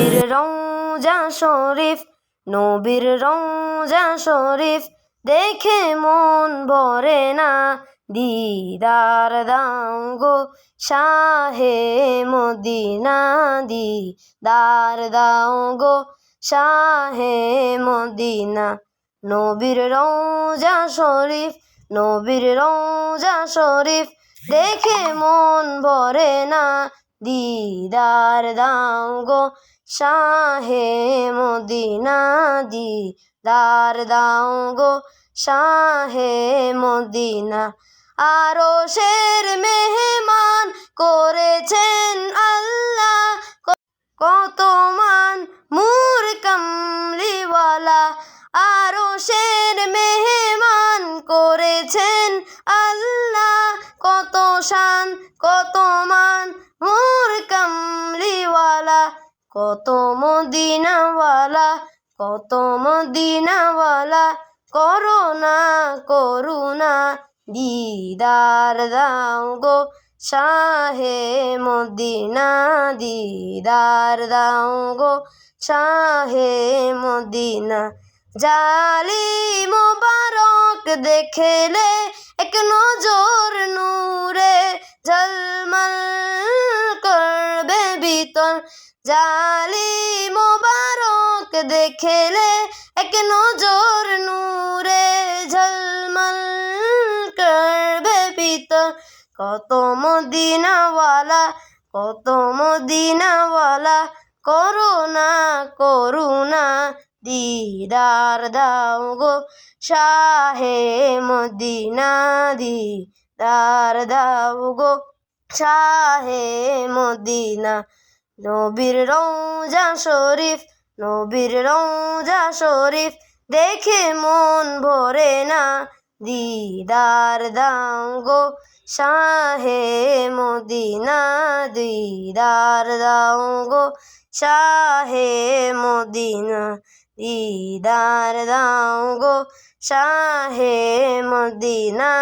নবীর রওজা শরীফ, নবীর রওজা শরীফ দেখে মন ভরে না। দিদার দাও গো শাহে মদিনা, দিদার দাও গো শাহে মদিনা। নবীর রওজা শরীফ, নবীর রওজা শরীফ দেখে মন ভরে না। দিদার দাও গো শাহে মদিনা, দিদার দাও গো শাহে মদিনা। আরশের মেহমান করেছেন আল্লাহ, কত মান মুর কামলিওয়ালা। আরশের মেহমান করেছেন আল্লাহ, কত শান কত মান মুর কামলিওয়ালা। কত মদিনাওয়ালা, কত মদিনাওয়ালা, করুণা করুণা। দিদার দাও গো শাহে মদিনা, দিদার দাও গো শাহে মদিনা। জালি মোবারক দেখলে এক নজর নূরে ঝলমল করবে ভিতর। জালি মোবারক দেখলে এক নজর নূরে ঝলমল করবে ভিতর। কত মদিনাওয়ালা, কত মদিনাওয়ালা, করুণা করুণা। দিদার দাও গো শাহে মদিনা, দিদার দাও গো শাহে মদিনা। নবীর রওজা শরীফ, নবীর রওজা শরীফ দেখে মন ভরে না। দিদার দাও গো শাহে মদিনা, দিদার দাও গো শাহে মদিনা, দিদার দাও গো শাহে মদিনা,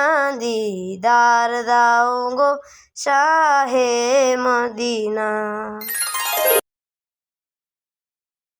দিদার দাও গো শাহে মদিনা।